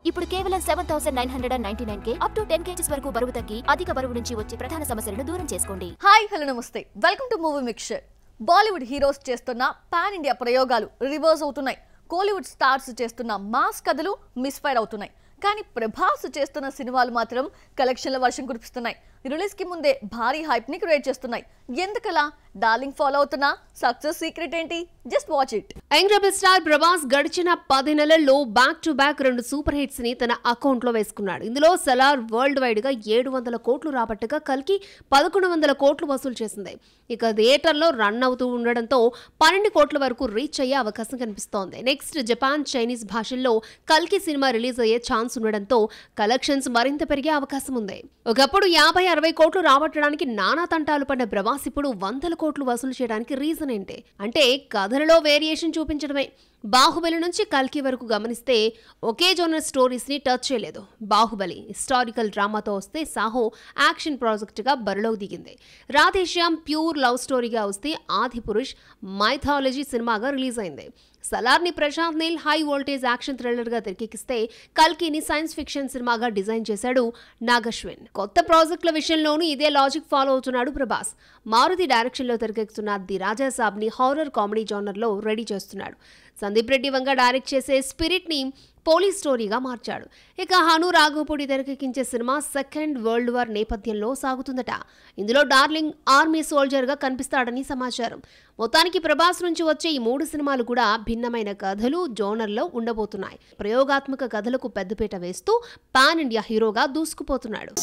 ఇప్పుడు కేవలం 7999K up to 10 kgs వరకు బరువు తగ్గి అధిక బరువు నుంచి వచ్చే ప్రధాన సమస్యలను దూరం చేసుకోండి. హాయ్ హలో నమస్తే, welcome to movie mixture. Bollywood heroes చేస్తున్న పాన్ ఇండియా ప్రయోగాలు రివర్స్ అవుతున్నాయి. కోలీవుడ్ స్టార్స్ చేస్తున్న మాస్ కథలు మిస్ఫైర్ అవుతున్నాయి. కానీ ప్రభాస్ చేస్తున్న సినిమాలు మాత్రం కలెక్షన్ల వర్షం కురిపిస్తున్నాయి. రిలీజ్ కి ముందే భారీ హైప్ ని క్రియేట్ చేస్తున్నాయి. ఎందుకలా? డార్లింగ్ ఫాలో అవుతున్న సక్సెస్ సీక్రెట్ ఏంటి? Just watch it. Young rebel star Prabhas గడిచిన 10 నెలల్లో back to back 2 super hits ని తన అకౌంట్ లో వేసుకున్నాడు. ఇందులో సలార్ వరల్డ్ వైడ్ గా 700 కోట్లు రాబట్టగా కల్కి 1100 కోట్లు వసూలు చేసింది. ఇక థియేటర్లో రన్ అవుతూ ఉండడంతో 12 కోట్ల వరకు రీచ్ అయ్యే అవకాశం కనిపిస్తోంది. నెక్స్ట్ జపాన్, చైనీస్ భాషల్లో కల్కి సినిమా రిలీజ్ అయ్యే ఛాన్స్ ఉండడంతో కలెక్షన్స్ మరింత పెరిగే అవకాశం ఉంది. ఒకప్పుడు 50-60 కోట్లు రాబట్టడానికి నానా తంటాలు పడ్డ ప్రభాస్ ఇప్పుడు 100 కోట్లు వసూలు చేయడానికి రీజన్ ఏంటి అంటే కథలలో వేరియేషన్ చూపించడమే. బాహుబలి నుంచి కల్కి వరకు గమనిస్తే ఒకే జోనర్ స్టోరీస్ ని టచ్ చేయలేదు. బాహుబలి హిస్టారికల్ డ్రామాతో వస్తే సాహో యాక్షన్ ప్రాజెక్ట్ గా బరిలోకి దిగింది. రాధేశ్యామ్ ప్యూర్ లవ్ స్టోరీగా వస్తే ఆదిపురుష్ మైథాలజీ సినిమాగా రిలీజ్ అయింది. సలార్ని Prashanth Neel high voltage action thriller గా తెరకెక్కిస్తే కల్కిని సైన్స్ ఫిక్షన్ సినిమాగా డిజైన్ చేశాడు నాగశ్విన్. కొత్త ప్రాజెక్టుల విషయంలోనూ ఇదే లాజిక్ ఫాలో అవుతున్నాడు ప్రభాస్. మారుతి డైరెక్షన్ లో తెరకెక్కుతున్న ది రాజా సాబ్ ని హారర్ కామెడీ జోనర్ లో రెడీ చేస్తున్నాడు. సందీప్ రెడ్డి వంగ డైరెక్ట్ చేసే స్పిరిట్ ని పోలీస్ స్టోరీగా మార్చాడు. ఇక హను రాఘవపూడి తెరకెక్కించే సినిమా సెకండ్ వరల్డ్ వార్ నేపథ్యంలో సాగుతుందట. ఇందులో డార్లింగ్ ఆర్మీ సోల్జర్ గా కనిపిస్తాడని సమాచారం. మొత్తానికి ప్రభాస్ నుంచి వచ్చే ఈ 3 సినిమాలు కూడా భిన్నమైన కథలు జోనర్లో ఉండబోతున్నాయి. ప్రయోగాత్మక కథలకు పెద్దపీట వేస్తూ పాన్ ఇండియా హీరోగా దూసుకుపోతున్నాడు.